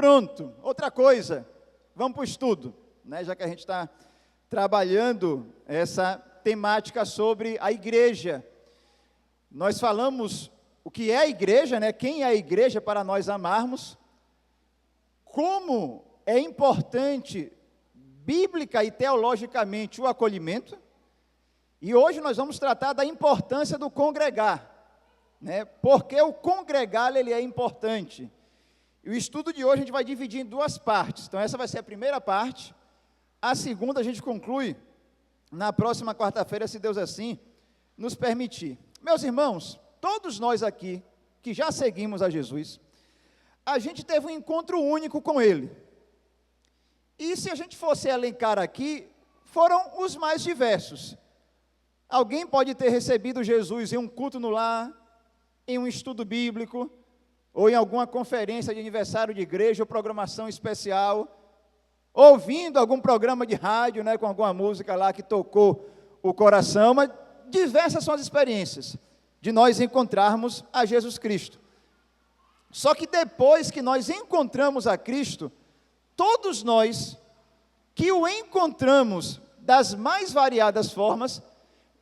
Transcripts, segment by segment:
Pronto, outra coisa, vamos para o estudo, né? Já que a gente está trabalhando essa temática sobre a igreja. Nós falamos o que é a igreja, né? Quem é a igreja para nós amarmos, como é importante, bíblica e teologicamente, o acolhimento, e hoje nós vamos tratar da importância do congregar, né? Porque o congregar, ele é importante. E o estudo de hoje a gente vai dividir em duas partes. Então essa vai ser a primeira parte. A segunda a gente conclui na próxima quarta-feira, se Deus assim nos permitir. Meus irmãos, todos nós aqui que já seguimos a Jesus, a gente teve um encontro único com Ele. E se a gente fosse elencar aqui, foram os mais diversos. Alguém pode ter recebido Jesus em um culto no lar, em um estudo bíblico, ou em alguma conferência de aniversário de igreja, ou programação especial, ouvindo algum programa de rádio, né, com alguma música lá que tocou o coração, mas diversas são as experiências de nós encontrarmos a Jesus Cristo. Só que depois que nós encontramos a Cristo, todos nós que o encontramos das mais variadas formas,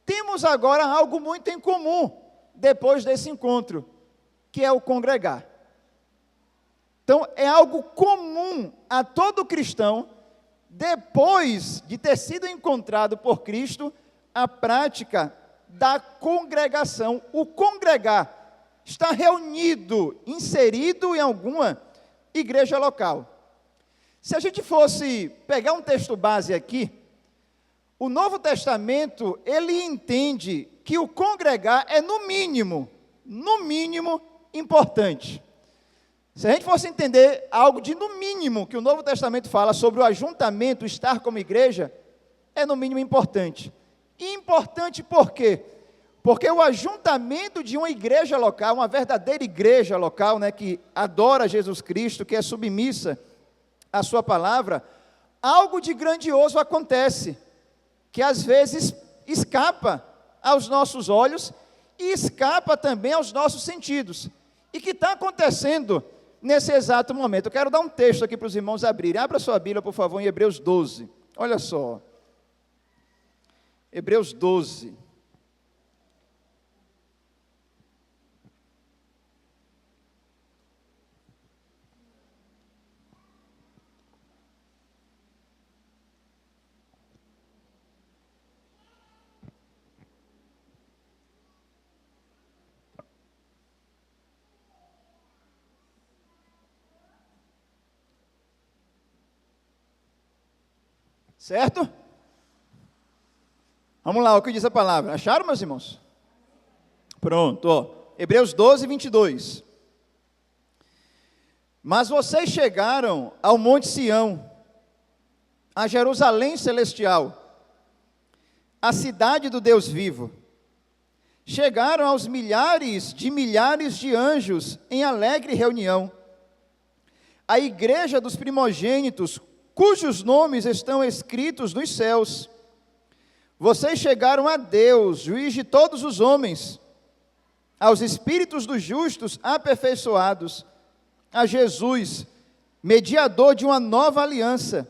temos agora algo muito em comum depois desse encontro, que é o congregar. Então, é algo comum a todo cristão, depois de ter sido encontrado por Cristo, a prática da congregação. O congregar está reunido, inserido em alguma igreja local. Se a gente fosse pegar um texto base aqui, o Novo Testamento, ele entende que o congregar é no mínimo, importante. Se a gente fosse entender algo de no mínimo que o Novo Testamento fala sobre o ajuntamento, estar como igreja, é no mínimo importante. E importante por quê? Porque o ajuntamento de uma igreja local, uma verdadeira igreja local, né, que adora Jesus Cristo, que é submissa à sua palavra, algo de grandioso acontece, que às vezes escapa aos nossos olhos e escapa também aos nossos sentidos. E que está acontecendo nesse exato momento. Eu quero dar um texto aqui para os irmãos abrirem. Abra sua Bíblia, por favor, em Hebreus 12. Olha só. Hebreus 12. Certo? Vamos lá, o que diz a palavra. Acharam, meus irmãos? Pronto, ó. Hebreus 12, 22. Mas vocês chegaram ao Monte Sião, a Jerusalém celestial, a cidade do Deus vivo. Chegaram aos milhares de anjos em alegre reunião. A igreja dos primogênitos, cujos nomes estão escritos nos céus. Vocês chegaram a Deus, juiz de todos os homens, aos espíritos dos justos aperfeiçoados, a Jesus, mediador de uma nova aliança,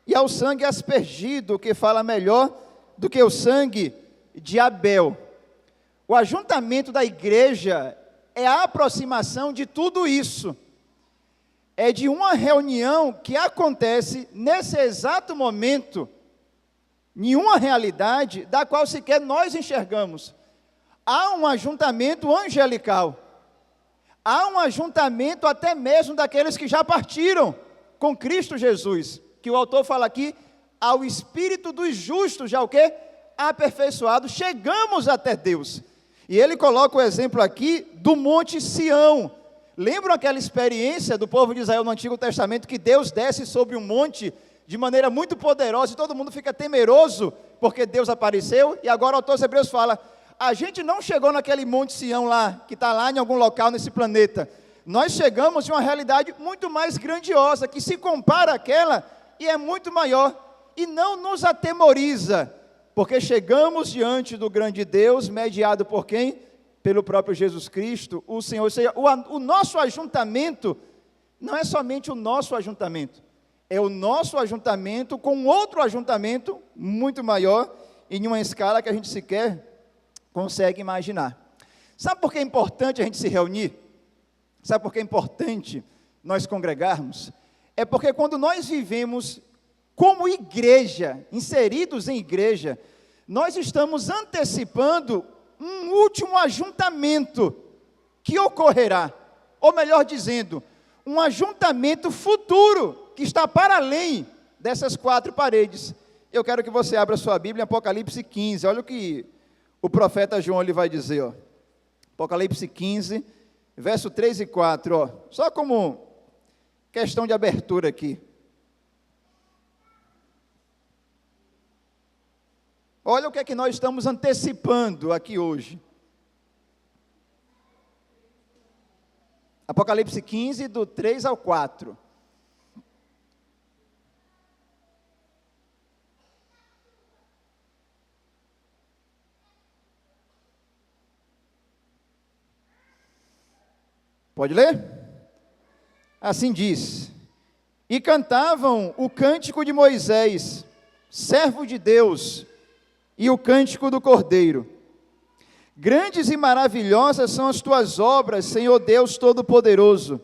e ao sangue aspergido, que fala melhor do que o sangue de Abel. O ajuntamento da igreja é a aproximação de tudo isso. É de uma reunião que acontece nesse exato momento, em uma realidade da qual sequer nós enxergamos. Há um ajuntamento angelical, há um ajuntamento até mesmo daqueles que já partiram com Cristo Jesus, que o autor fala aqui, ao espírito dos justos, já o quê? Aperfeiçoado, chegamos até Deus. E ele coloca o exemplo aqui do Monte Sião. Lembram aquela experiência do povo de Israel no Antigo Testamento, que Deus desce sobre um monte de maneira muito poderosa, e todo mundo fica temeroso, porque Deus apareceu, e agora o autor dos Hebreus fala, a gente não chegou naquele Monte Sião lá, que está lá em algum local nesse planeta, nós chegamos em uma realidade muito mais grandiosa, que se compara àquela, e é muito maior, e não nos atemoriza, porque chegamos diante do grande Deus, mediado por quem? Pelo próprio Jesus Cristo, o Senhor. Ou seja, o nosso ajuntamento não é somente o nosso ajuntamento, é o nosso ajuntamento com outro ajuntamento muito maior, em uma escala que a gente sequer consegue imaginar. Sabe por que é importante a gente se reunir? Sabe por que é importante nós congregarmos? É porque quando nós vivemos como igreja, inseridos em igreja, nós estamos antecipando um último ajuntamento que ocorrerá, ou melhor dizendo, um ajuntamento futuro, que está para além dessas quatro paredes. Eu quero que você abra sua Bíblia em Apocalipse 15, olha o que o profeta João ele vai dizer, ó. Apocalipse 15, verso 3 e 4, ó. Só como questão de abertura aqui. Olha o que é que nós estamos antecipando aqui hoje. Apocalipse 15, do 3 ao 4. Pode ler? Assim diz: e cantavam o cântico de Moisés, servo de Deus, e o cântico do Cordeiro. Grandes e maravilhosas são as tuas obras, Senhor Deus Todo-Poderoso.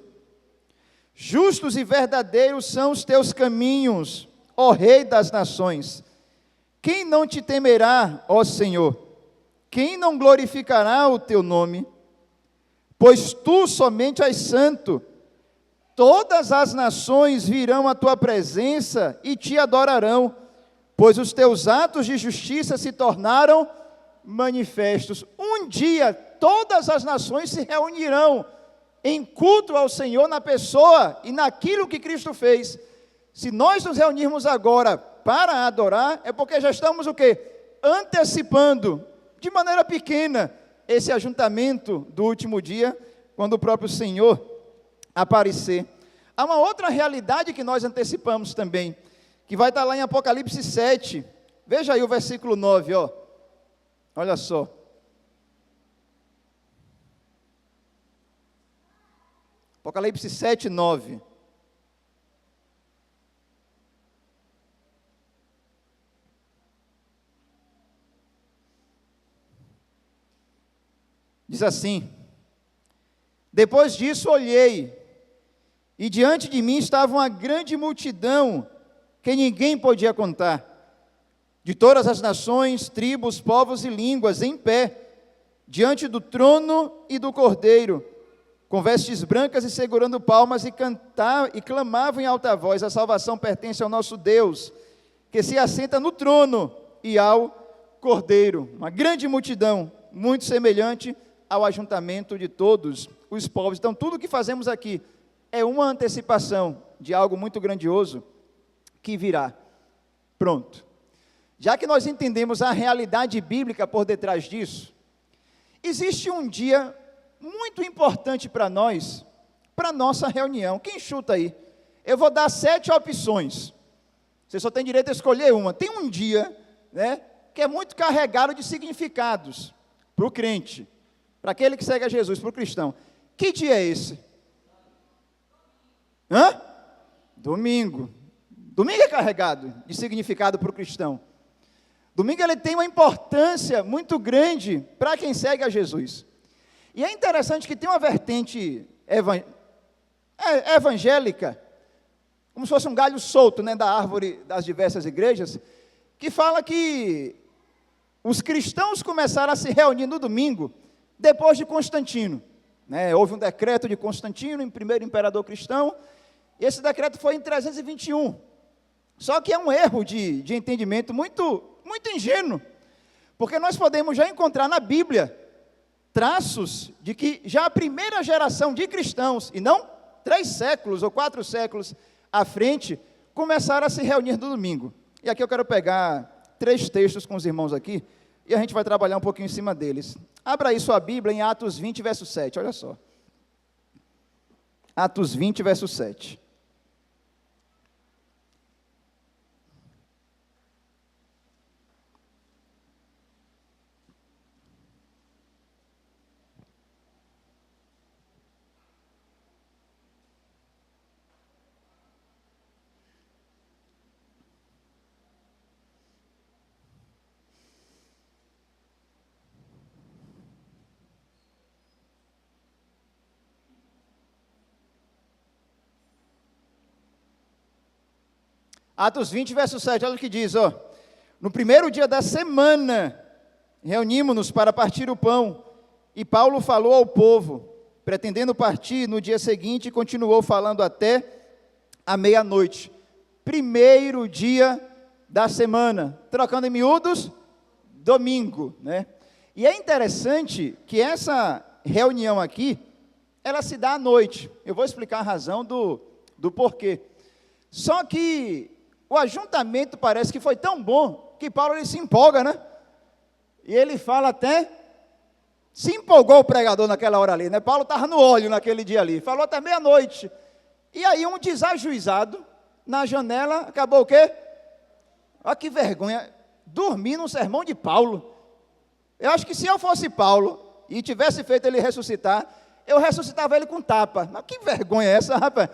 Justos e verdadeiros são os teus caminhos, ó Rei das nações. Quem não te temerá, ó Senhor? Quem não glorificará o teu nome? Pois tu somente és santo. Todas as nações virão à tua presença e te adorarão, pois os teus atos de justiça se tornaram manifestos. Um dia todas as nações se reunirão em culto ao Senhor na pessoa e naquilo que Cristo fez. Se nós nos reunirmos agora para adorar, é porque já estamos o quê? Antecipando, de maneira pequena, esse ajuntamento do último dia, quando o próprio Senhor aparecer. Há uma outra realidade que nós antecipamos também, que vai estar lá em Apocalipse 7, veja aí o versículo 9, ó. Olha só. Apocalipse 7, 9. Diz assim: depois disso olhei, e diante de mim estava uma grande multidão, que ninguém podia contar, de todas as nações, tribos, povos e línguas, em pé, diante do trono e do Cordeiro, com vestes brancas e segurando palmas, e clamavam em alta voz: a salvação pertence ao nosso Deus, que se assenta no trono e ao Cordeiro. Uma grande multidão, muito semelhante ao ajuntamento de todos os povos. Então, tudo o que fazemos aqui é uma antecipação de algo muito grandioso que virá. Pronto. Já que nós entendemos a realidade bíblica por detrás disso, existe um dia muito importante para nós, para nossa reunião. Quem chuta aí? Eu vou dar 7 opções. Você só tem direito a escolher uma. Tem um dia, né, que é muito carregado de significados para o crente, para aquele que segue a Jesus, para o cristão. Que dia é esse? Domingo. Domingo é carregado de significado para o cristão. Domingo ele tem uma importância muito grande para quem segue a Jesus. E é interessante que tem uma vertente evangélica, como se fosse um galho solto, né, da árvore das diversas igrejas, que fala que os cristãos começaram a se reunir no domingo, depois de Constantino, né? Houve um decreto de Constantino, o primeiro imperador cristão, e esse decreto foi em 321, só que é um erro de entendimento muito ingênuo, porque nós podemos já encontrar na Bíblia traços de que já a primeira geração de cristãos, e não 3 séculos ou 4 séculos à frente, começaram a se reunir no domingo. E aqui eu quero pegar 3 textos com os irmãos aqui, e a gente vai trabalhar um pouquinho em cima deles. Abra aí sua Bíblia em Atos 20, verso 7, olha só. Atos 20, verso 7. Atos 20, verso 7, olha o que diz, ó. No primeiro dia da semana, reunimos-nos para partir o pão, e Paulo falou ao povo, pretendendo partir no dia seguinte, e continuou falando até a meia-noite. Primeiro dia da semana, trocando em miúdos, domingo, né? E é interessante que essa reunião aqui, ela se dá à noite. Eu vou explicar a razão do porquê. Só que o ajuntamento parece que foi tão bom, que Paulo ele se empolga, né? E ele fala até, se empolgou o pregador naquela hora ali, né? Paulo estava no óleo naquele dia ali, falou até meia-noite. E aí um desajuizado, na janela, acabou o quê? Olha que vergonha, dormir num sermão de Paulo. Eu acho que se eu fosse Paulo, e tivesse feito ele ressuscitar, eu ressuscitava ele com tapa. Mas que vergonha é essa, rapaz?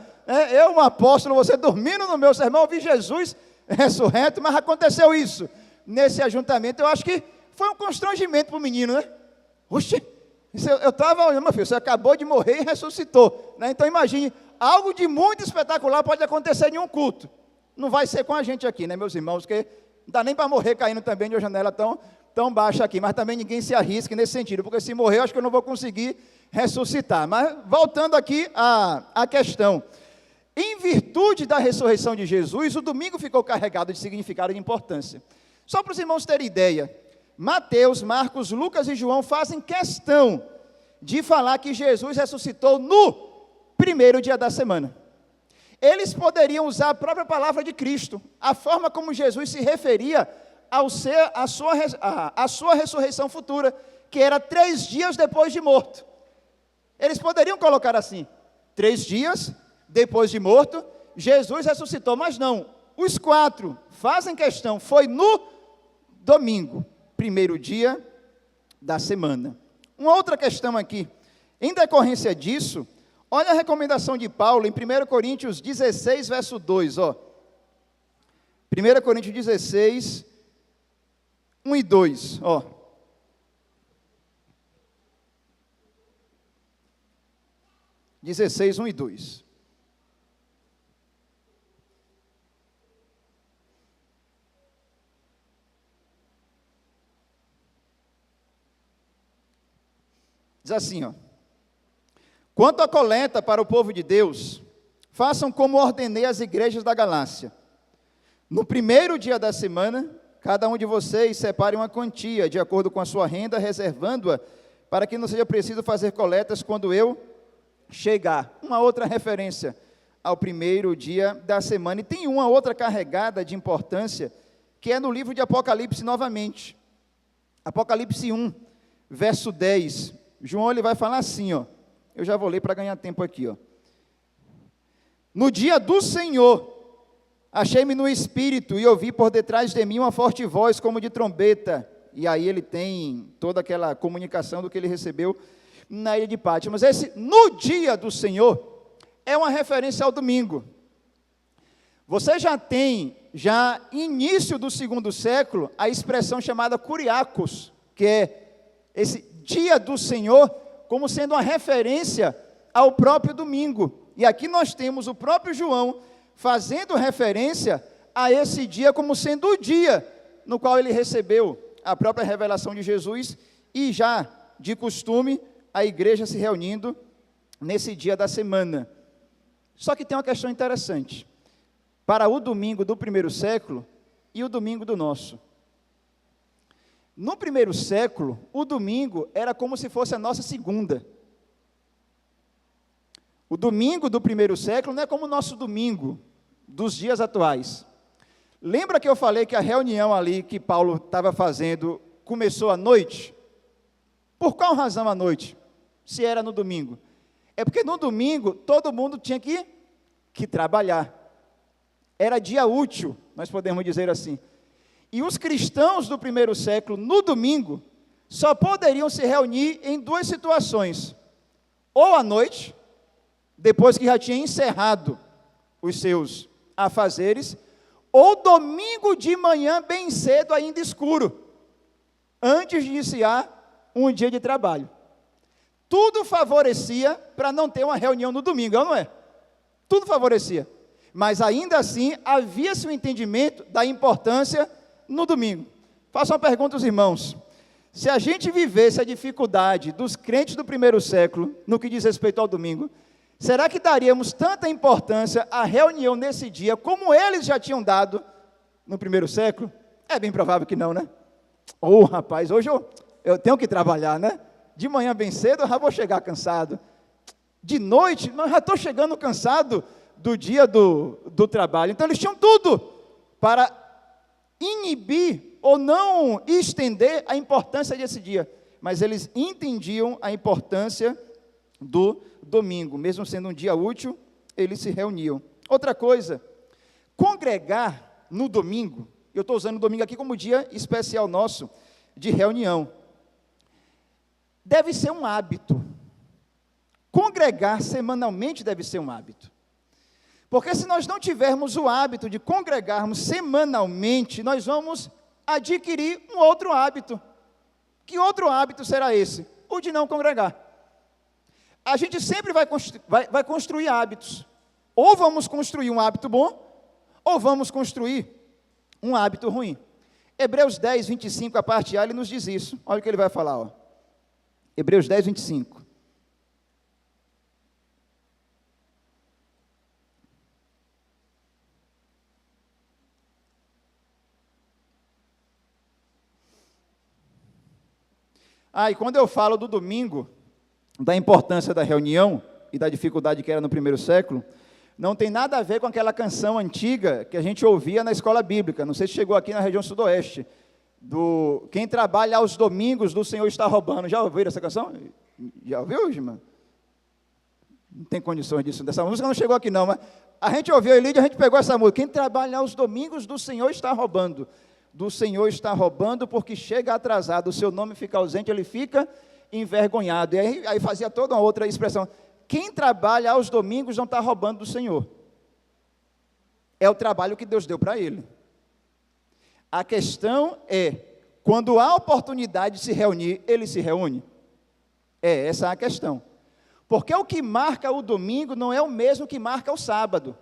Eu, um apóstolo, você dormindo no meu sermão, ouvi Jesus ressurreto, mas aconteceu isso. Nesse ajuntamento, eu acho que foi um constrangimento para o menino, né? Oxe, eu estava olhando, meu filho, você acabou de morrer e ressuscitou, né? Então imagine, algo de muito espetacular pode acontecer em um culto. Não vai ser com a gente aqui, né, meus irmãos? Porque não dá nem para morrer caindo também de uma janela tão baixa aqui, mas também ninguém se arrisque nesse sentido, porque se morrer, eu acho que eu não vou conseguir ressuscitar. Mas voltando aqui à questão, em virtude da ressurreição de Jesus, o domingo ficou carregado de significado e de importância. Só para os irmãos terem ideia, Mateus, Marcos, Lucas e João fazem questão de falar que Jesus ressuscitou no primeiro dia da semana. Eles poderiam usar a própria palavra de Cristo, a forma como Jesus se referia à sua ressurreição futura, que era 3 dias depois de morto. Eles poderiam colocar assim, 3 dias depois de morto, Jesus ressuscitou, mas não, os 4 fazem questão, foi no domingo, primeiro dia da semana. Uma outra questão aqui, em decorrência disso, olha a recomendação de Paulo em 1 Coríntios 16, verso 2, ó. 1 Coríntios 16, 1 e 2, ó. (16, 1 e 2). Diz assim, ó. Quanto à coleta para o povo de Deus, façam como ordenei às igrejas da Galácia. No primeiro dia da semana, cada um de vocês separe uma quantia, de acordo com a sua renda, reservando-a, para que não seja preciso fazer coletas quando eu chegar. Uma outra referência ao primeiro dia da semana. E tem uma outra carregada de importância, que é no livro de Apocalipse novamente. Apocalipse 1, verso 10. João ele vai falar assim, ó. Eu já vou ler para ganhar tempo aqui, ó. No dia do Senhor, achei-me no Espírito e ouvi por detrás de mim uma forte voz como de trombeta. E aí ele tem toda aquela comunicação do que ele recebeu na ilha de Pátmos. Mas esse, no dia do Senhor, é uma referência ao domingo. Você já tem, início do 2º século, a expressão chamada Kuriakos, que é esse dia do Senhor, como sendo uma referência ao próprio domingo. E aqui nós temos o próprio João fazendo referência a esse dia como sendo o dia no qual ele recebeu a própria revelação de Jesus, e já, de costume, a igreja se reunindo nesse dia da semana. Só que tem uma questão interessante. Para o domingo do 1º século e o domingo do nosso. No 1º século, o domingo era como se fosse a nossa segunda. O domingo do 1º século não é como o nosso domingo dos dias atuais. Lembra que eu falei que a reunião ali que Paulo estava fazendo começou à noite? Por qual razão à noite? Se era no domingo. É porque no domingo todo mundo tinha que trabalhar. Era dia útil, nós podemos dizer assim. E os cristãos do 1º século, no domingo, só poderiam se reunir em 2 situações. Ou à noite, depois que já tinha encerrado os seus afazeres, ou domingo de manhã, bem cedo, ainda escuro, antes de iniciar um dia de trabalho. Tudo favorecia para não ter uma reunião no domingo, não é? Tudo favorecia. Mas ainda assim, havia-se um entendimento da importância no domingo. Faço uma pergunta aos irmãos. Se a gente vivesse a dificuldade dos crentes do primeiro século, no que diz respeito ao domingo, será que daríamos tanta importância à reunião nesse dia, como eles já tinham dado no primeiro século? É bem provável que não, né? Rapaz, hoje eu tenho que trabalhar, né? De manhã bem cedo eu já vou chegar cansado. De noite, eu já estou chegando cansado do dia do trabalho. Então eles tinham tudo para inibir ou não estender a importância desse dia. Mas eles entendiam a importância do domingo. Mesmo sendo um dia útil, eles se reuniam. Outra coisa, congregar no domingo, eu estou usando o domingo aqui como dia especial nosso de reunião, deve ser um hábito. Congregar semanalmente deve ser um hábito. Porque se nós não tivermos o hábito de congregarmos semanalmente, nós vamos adquirir um outro hábito. Que outro hábito será esse? O de não congregar. A gente sempre vai construir hábitos. Ou vamos construir um hábito bom, ou vamos construir um hábito ruim. Hebreus 10, 25, a parte A, ele nos diz isso. Olha o que ele vai falar, ó. Hebreus 10, 25. E quando eu falo do domingo, da importância da reunião e da dificuldade que era no primeiro século, não tem nada a ver com aquela canção antiga que a gente ouvia na escola bíblica. Não sei se chegou aqui na região sudoeste. Quem trabalha aos domingos do Senhor está roubando. Já ouviram essa canção? Já ouviu, irmã? Não tem condições disso. Dessa música não chegou aqui não, mas a gente ouviu a Lídia, a gente pegou essa música. Quem trabalha aos domingos do Senhor está roubando. Do Senhor está roubando porque chega atrasado, o seu nome fica ausente, ele fica envergonhado. E aí fazia toda uma outra expressão. Quem trabalha aos domingos não está roubando do Senhor. É o trabalho que Deus deu para ele. A questão é, quando há oportunidade de se reunir, ele se reúne? Essa é a questão. Porque o que marca o domingo não é o mesmo que marca o sábado.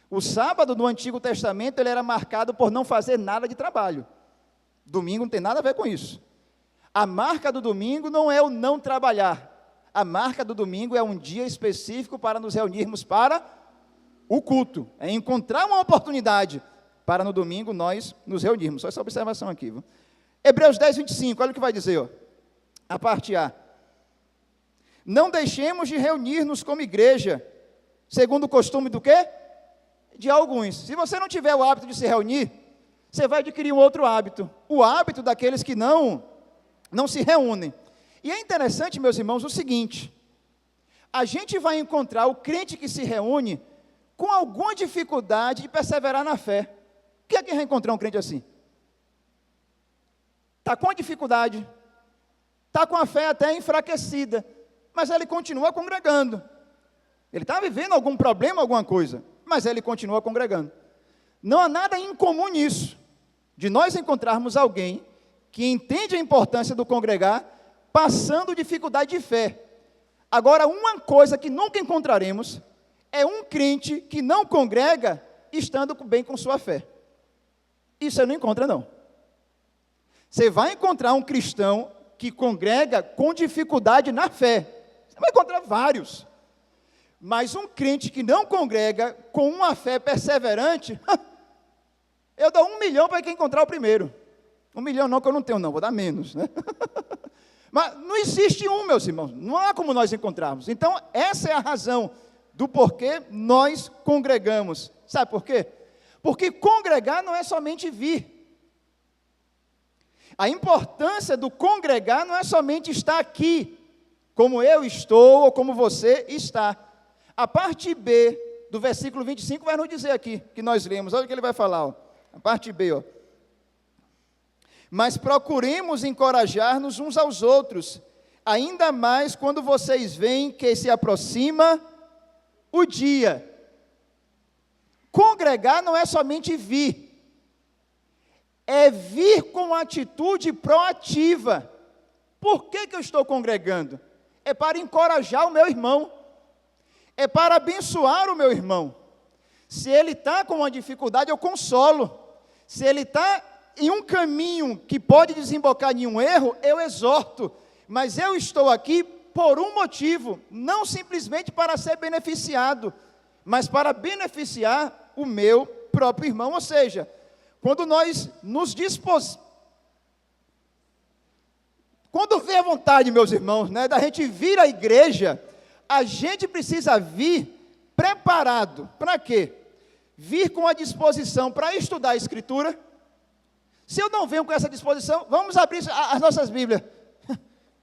O sábado no Antigo Testamento ele era marcado por não fazer nada de trabalho. Domingo não tem nada a ver com isso. A marca do domingo não é o não trabalhar. A marca do domingo é um dia específico para nos reunirmos para o culto. É encontrar uma oportunidade para no domingo nós nos reunirmos. Só essa observação aqui. Viu? Hebreus 10, 25, olha o que vai dizer. Ó. A parte A. Não deixemos de reunir-nos como igreja, segundo o costume do quê? De alguns. Se você não tiver o hábito de se reunir, você vai adquirir um outro hábito. O hábito daqueles que não se reúnem. E é interessante, meus irmãos, o seguinte. A gente vai encontrar o crente que se reúne com alguma dificuldade de perseverar na fé. Quem é que vai encontrar um crente assim? Está com dificuldade. Está com a fé até enfraquecida. Mas ele continua congregando. Ele está vivendo algum problema, alguma coisa. Mas ele continua congregando. Não há nada incomum nisso, de nós encontrarmos alguém que entende a importância do congregar, passando dificuldade de fé. Agora, uma coisa que nunca encontraremos, é um crente que não congrega, estando bem com sua fé. Isso você não encontra não. Você vai encontrar um cristão que congrega com dificuldade na fé. Você vai encontrar vários. Mas um crente que não congrega com uma fé perseverante, eu dou 1 milhão para quem encontrar o primeiro. 1 milhão não, que eu não tenho não, vou dar menos, né? Mas não existe um, meus irmãos, não há como nós encontrarmos. Então, essa é a razão do porquê nós congregamos. Sabe por quê? Porque congregar não é somente vir. A importância do congregar não é somente estar aqui, como eu estou ou como você está. A parte B do versículo 25 vai nos dizer aqui, que nós lemos, olha o que ele vai falar, ó. A parte B, ó. Mas procuremos encorajar-nos uns aos outros, ainda mais quando vocês veem que se aproxima o dia. Congregar não é somente vir, é vir com atitude proativa. Por que eu estou congregando? É para encorajar o meu irmão. É para abençoar o meu irmão. Se ele está com uma dificuldade, eu consolo. Se ele está em um caminho que pode desembocar em um erro, eu exorto. Mas eu estou aqui por um motivo, não simplesmente para ser beneficiado, mas para beneficiar o meu próprio irmão. Ou seja, quando nós nos dispomos, quando vem a vontade, meus irmãos, da gente vir à igreja, a gente precisa vir preparado. Para quê? Vir com a disposição para estudar a Escritura. Se eu não venho com essa disposição, vamos abrir as nossas Bíblias.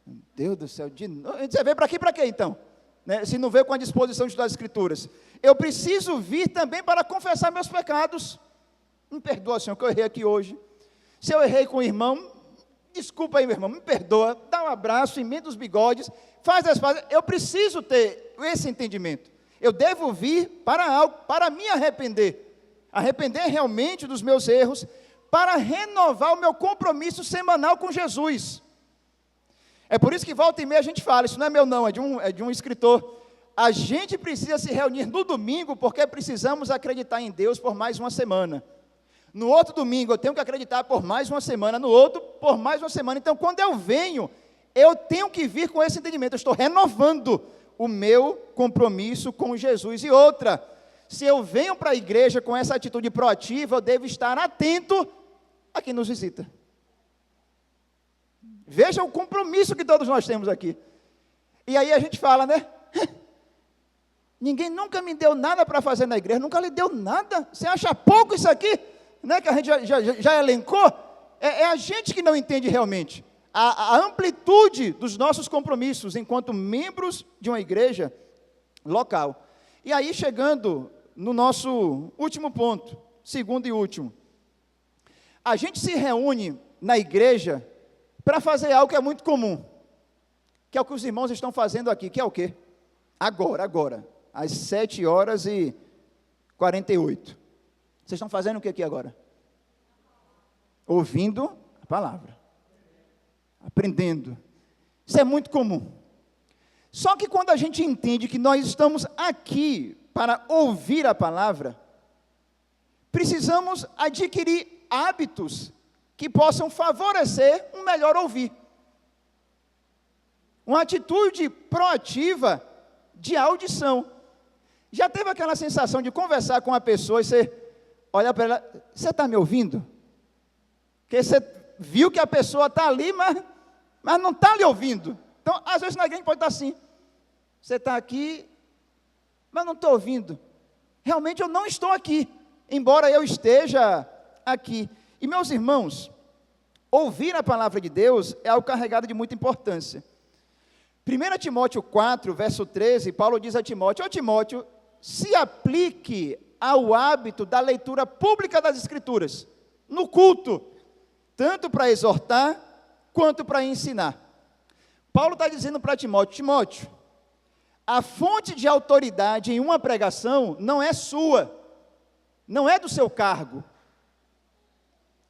Meu Deus do céu, você veio para aqui para quê então? Se não veio com a disposição de estudar as Escrituras. Eu preciso vir também para confessar meus pecados. Me perdoa, Senhor, que eu errei aqui hoje. Se eu errei com o irmão, desculpa aí, meu irmão, me perdoa, dá um abraço, emenda os bigodes, faz as pazes. Eu preciso ter esse entendimento. Eu devo vir para algo, para me arrepender realmente dos meus erros, para renovar o meu compromisso semanal com Jesus. É por isso que volta e meia a gente fala, isso não é meu não, é de um escritor. A gente precisa se reunir no domingo, porque precisamos acreditar em Deus por mais uma semana. No outro domingo eu tenho que acreditar por mais uma semana, no outro por mais uma semana. Então quando eu venho, eu tenho que vir com esse entendimento, eu estou renovando o meu compromisso com Jesus. E outra, se eu venho para a igreja com essa atitude proativa, eu devo estar atento a quem nos visita. Veja o compromisso que todos nós temos aqui. E aí a gente fala, ninguém nunca me deu nada para fazer na igreja, nunca lhe deu nada. Você acha pouco isso aqui? Que a gente já elencou? É a gente que não entende realmente a amplitude dos nossos compromissos enquanto membros de uma igreja local. E aí, chegando no nosso último ponto, segundo e último, a gente se reúne na igreja para fazer algo que é muito comum, que é o que os irmãos estão fazendo aqui, que é o quê? Agora, às 7h48. Vocês estão fazendo o que aqui agora? Ouvindo a palavra. Aprendendo. Isso é muito comum. Só que quando a gente entende que nós estamos aqui para ouvir a palavra, precisamos adquirir hábitos que possam favorecer um melhor ouvir. Uma atitude proativa de audição. Já teve aquela sensação de conversar com uma pessoa e você olha para ela, você está me ouvindo? Porque você viu que a pessoa está ali, mas não está lhe ouvindo. Então, às vezes na igreja pode estar assim, você está aqui, mas não estou ouvindo. Realmente eu não estou aqui, embora eu esteja aqui. E meus irmãos, ouvir a palavra de Deus é algo carregado de muita importância. 1 Timóteo 4, verso 13, Paulo diz a Timóteo, Timóteo, se aplique ao hábito da leitura pública das Escrituras, no culto, tanto para exortar, quanto para ensinar. Paulo está dizendo para Timóteo, a fonte de autoridade em uma pregação não é sua, não é do seu cargo,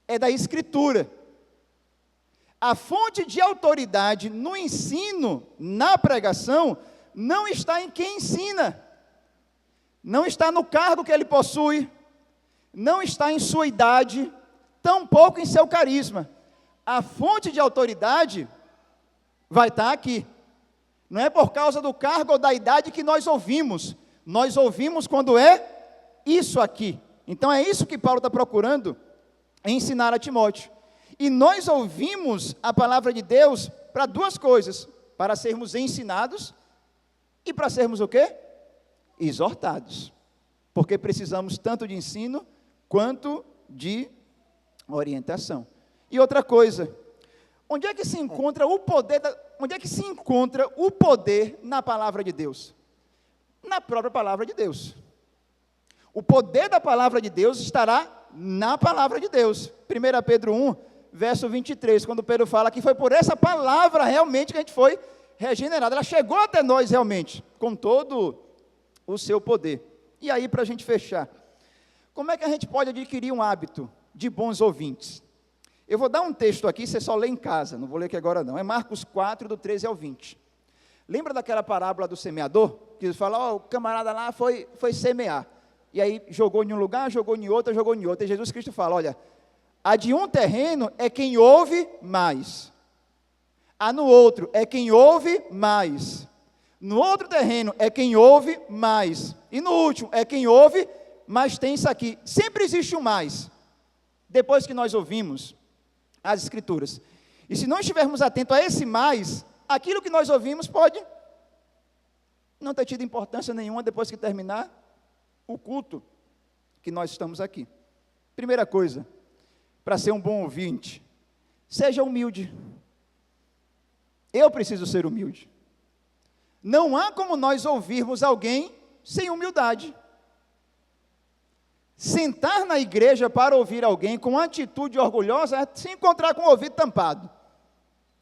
é da Escritura. A fonte de autoridade no ensino, na pregação, não está em quem ensina, não está no cargo que ele possui, não está em sua idade, tampouco em seu carisma. A fonte de autoridade vai estar aqui. Não é por causa do cargo ou da idade que nós ouvimos quando é isso aqui. Então é isso que Paulo está procurando ensinar a Timóteo. E nós ouvimos a palavra de Deus para duas coisas, para sermos ensinados e para sermos o quê? Exortados. Porque precisamos tanto de ensino quanto de orientação. E outra coisa, onde é que se encontra o poder na palavra de Deus? Na própria palavra de Deus. O poder da palavra de Deus estará na palavra de Deus. 1 Pedro 1, verso 23, quando Pedro fala que foi por essa palavra realmente que a gente foi regenerado. Ela chegou até nós realmente, com todo o seu poder. E aí, para a gente fechar, como é que a gente pode adquirir um hábito de bons ouvintes? Eu vou dar um texto aqui, você só lê em casa, não vou ler aqui agora não, é Marcos 4, do 13 ao 20. Lembra daquela parábola do semeador? Que ele fala, o camarada lá foi semear. E aí jogou em um lugar, jogou em outro, jogou em outro. E Jesus Cristo fala, olha, a de um terreno é quem ouve mais. A no outro é quem ouve mais. No outro terreno é quem ouve mais. E no último é quem ouve, mas tem isso aqui. Sempre existe um mais. Depois que nós ouvimos as Escrituras. E se não estivermos atentos a esse mais, aquilo que nós ouvimos pode não ter tido importância nenhuma depois que terminar o culto que nós estamos aqui. Primeira coisa, para ser um bom ouvinte, seja humilde. Eu preciso ser humilde. Não há como nós ouvirmos alguém sem humildade. Sentar na igreja para ouvir alguém com atitude orgulhosa é se encontrar com o ouvido tampado.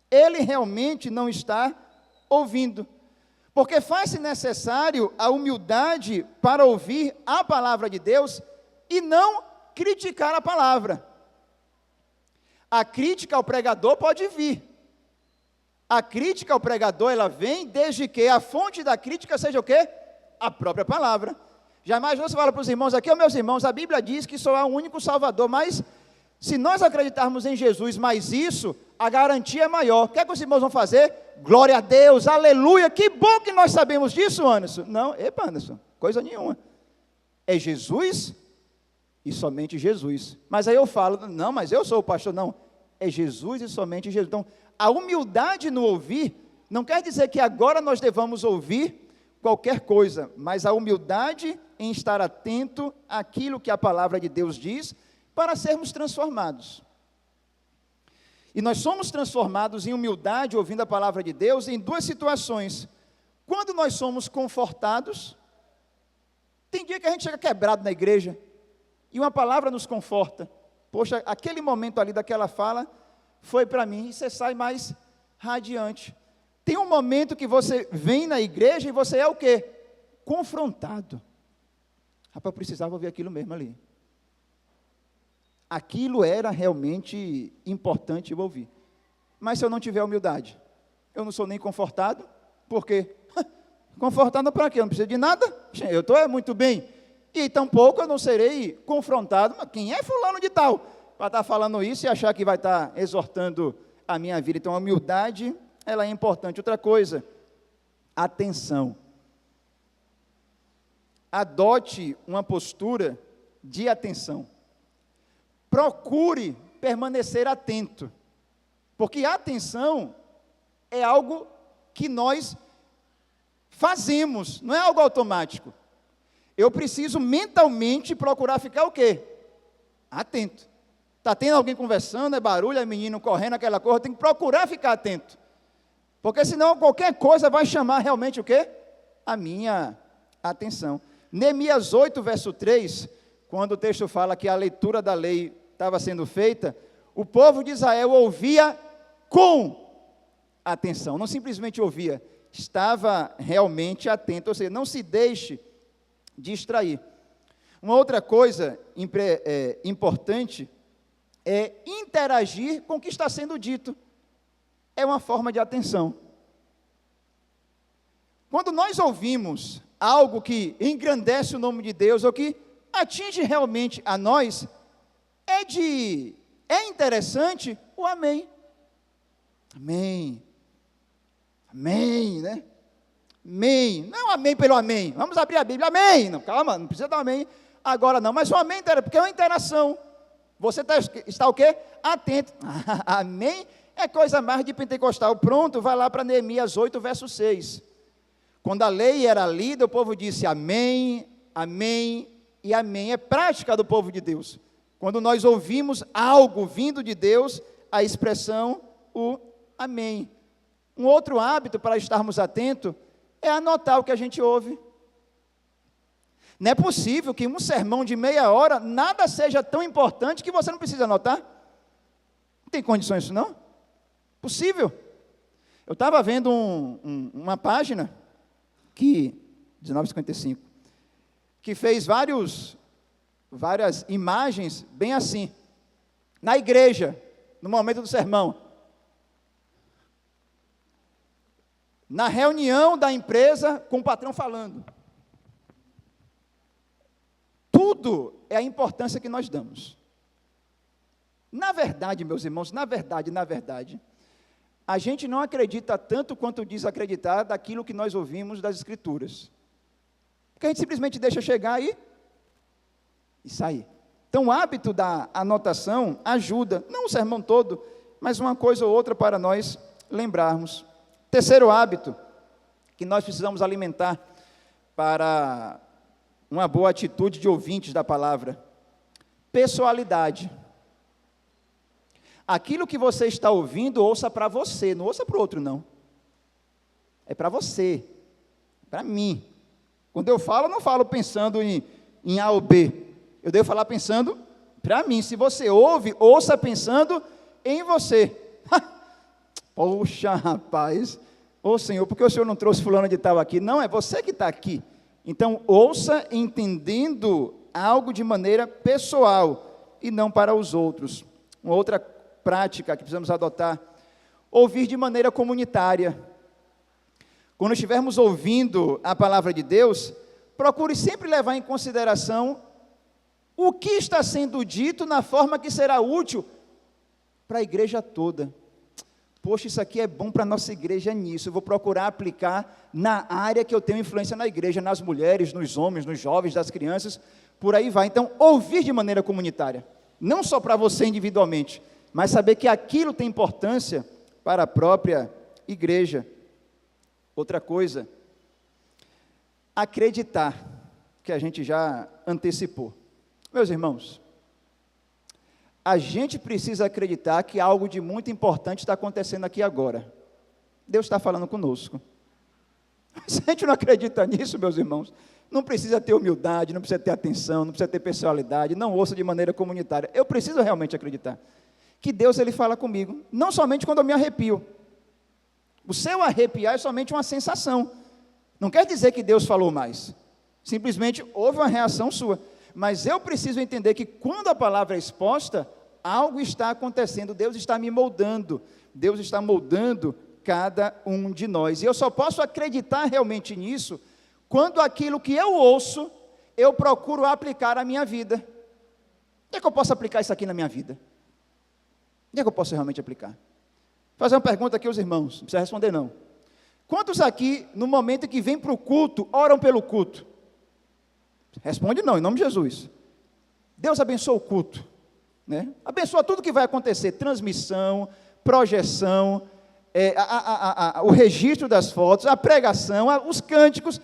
Ele realmente não está ouvindo. Porque faz-se necessário a humildade para ouvir a palavra de Deus e não criticar a palavra. A crítica ao pregador pode vir. A crítica ao pregador, ela vem desde que a fonte da crítica seja o quê? A própria palavra. Jamais você fala para os irmãos aqui, meus irmãos, a Bíblia diz que só há um único Salvador, mas se nós acreditarmos em Jesus, mas isso, a garantia é maior. O que é que os irmãos vão fazer? Glória a Deus, aleluia, que bom que nós sabemos disso, Anderson. Não, epa, Anderson, coisa nenhuma. É Jesus e somente Jesus. Mas aí eu falo, não, mas eu sou o pastor. Não, é Jesus e somente Jesus. Então, a humildade no ouvir, não quer dizer que agora nós devamos ouvir qualquer coisa, mas a humildade em estar atento àquilo que a palavra de Deus diz, para sermos transformados. E nós somos transformados em humildade, ouvindo a palavra de Deus, em duas situações. Quando nós somos confortados, tem dia que a gente chega quebrado na igreja, e uma palavra nos conforta. Poxa, aquele momento ali daquela fala, foi para mim, e você sai mais radiante. Tem um momento que você vem na igreja e você é o quê? Confrontado. Rapaz, eu precisava ouvir aquilo mesmo ali. Aquilo era realmente importante eu ouvir. Mas se eu não tiver humildade, eu não sou nem confortado, por quê? Confortado para quê? Eu não preciso de nada, eu estou muito bem. E tampouco eu não serei confrontado, mas quem é fulano de tal? Para estar falando isso e achar que vai estar exortando a minha vida. Então a humildade, ela é importante. Outra coisa, atenção. Adote uma postura de atenção. Procure permanecer atento, porque a atenção é algo que nós fazemos, não é algo automático. Eu preciso mentalmente procurar ficar o quê? Atento. Está tendo alguém conversando, é barulho, é menino correndo, aquela coisa, tem que procurar ficar atento. Porque senão qualquer coisa vai chamar realmente o quê? A minha atenção. Neemias 8, verso 3, quando o texto fala que a leitura da lei estava sendo feita, o povo de Israel ouvia com atenção, não simplesmente ouvia, estava realmente atento, ou seja, não se deixe distrair. Uma outra coisa importante é interagir com o que está sendo dito. É uma forma de atenção. Quando nós ouvimos algo que engrandece o nome de Deus, ou que atinge realmente a nós, é interessante o amém. Amém. Amém, né? Amém. Não amém pelo amém. Vamos abrir a Bíblia. Amém. Não, calma, não precisa dar amém agora não. Mas o amém, porque é uma interação. Você está o quê? Atento. Amém é coisa mais de pentecostal. Pronto, vai lá para Neemias 8, verso 6. Quando a lei era lida, o povo disse amém, amém e amém. É prática do povo de Deus. Quando nós ouvimos algo vindo de Deus, a expressão, o amém. Um outro hábito para estarmos atentos é anotar o que a gente ouve. Não é possível que um sermão de meia hora, nada seja tão importante que você não precisa anotar. Não tem condições isso não? Possível. Eu estava vendo uma página, 1955, que fez várias imagens bem assim, na igreja, no momento do sermão, na reunião da empresa, com o patrão falando. tudo é a importância que nós damos. Na verdade, meus irmãos, na verdade, a gente não acredita tanto quanto diz acreditar daquilo que nós ouvimos das Escrituras. Porque a gente simplesmente deixa chegar e sair. Então, o hábito da anotação ajuda, não o sermão todo, mas uma coisa ou outra para nós lembrarmos. Terceiro hábito que nós precisamos alimentar para uma boa atitude de ouvintes da palavra: pessoalidade. Aquilo que você está ouvindo, ouça para você, não ouça para o outro, não. É para você, para mim. Quando eu falo, eu não falo pensando em A ou B. Eu devo falar pensando para mim. Se você ouve, ouça pensando em você. Poxa, rapaz. Ô Senhor, por que o Senhor não trouxe fulano de tal aqui? Não, é você que está aqui. Então, ouça entendendo algo de maneira pessoal e não para os outros. Uma outra prática que precisamos adotar: ouvir de maneira comunitária. Quando estivermos ouvindo a palavra de Deus, procure sempre levar em consideração o que está sendo dito na forma que será útil para a igreja toda. Poxa, isso aqui é bom para a nossa igreja nisso, eu vou procurar aplicar na área que eu tenho influência na igreja, nas mulheres, nos homens, nos jovens, das crianças, por aí vai. Então, ouvir de maneira comunitária, não só para você individualmente, mas saber que aquilo tem importância para a própria igreja. Outra coisa, acreditar, que a gente já antecipou. Meus irmãos, a gente precisa acreditar que algo de muito importante está acontecendo aqui agora. Deus está falando conosco. Se a gente não acredita nisso, meus irmãos, não precisa ter humildade, não precisa ter atenção, não precisa ter personalidade, não ouça de maneira comunitária. Eu preciso realmente acreditar que Deus, Ele fala comigo, não somente quando eu me arrepio. O seu arrepiar é somente uma sensação. Não quer dizer que Deus falou mais. Simplesmente houve uma reação sua. Mas eu preciso entender que quando a palavra é exposta, algo está acontecendo, Deus está me moldando, Deus está moldando cada um de nós. E eu só posso acreditar realmente nisso quando aquilo que eu ouço, eu procuro aplicar à minha vida. Onde é que eu posso aplicar isso aqui na minha vida? Onde é que eu posso realmente aplicar? Vou fazer uma pergunta aqui aos irmãos, não precisa responder não. Quantos aqui, no momento que vem para o culto, oram pelo culto? Responde não, em nome de Jesus. Deus abençoa o culto, né? Abençoa tudo que vai acontecer, transmissão, projeção, o registro das fotos, a pregação, os cânticos.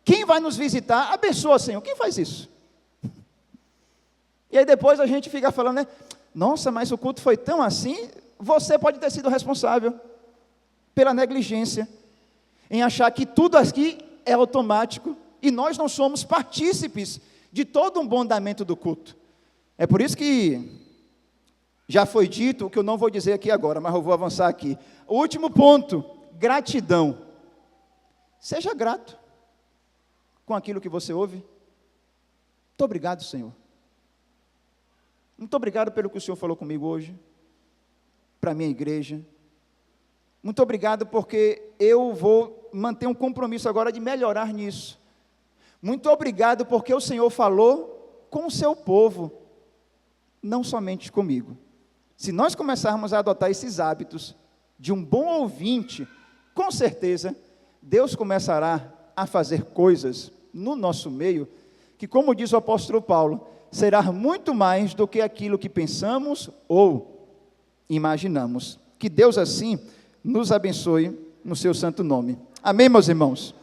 Quem vai nos visitar, abençoa, Senhor. Quem faz isso? E aí depois a gente fica falando, né? Nossa, mas o culto foi tão assim. Você pode ter sido responsável pela negligência, em achar que tudo aqui é automático, e nós não somos partícipes de todo um bom andamento do culto. É por isso que já foi dito, o que eu não vou dizer aqui agora, mas eu vou avançar aqui. O último ponto, gratidão. Seja grato com aquilo que você ouve. Muito obrigado, Senhor. Muito obrigado pelo que o Senhor falou comigo hoje, para a minha igreja. Muito obrigado porque eu vou manter um compromisso agora de melhorar nisso. Muito obrigado porque o Senhor falou com o seu povo, não somente comigo. Se nós começarmos a adotar esses hábitos de um bom ouvinte, com certeza, Deus começará a fazer coisas no nosso meio, que, como diz o apóstolo Paulo, será muito mais do que aquilo que pensamos ou imaginamos. Que Deus assim nos abençoe no seu santo nome. Amém, meus irmãos?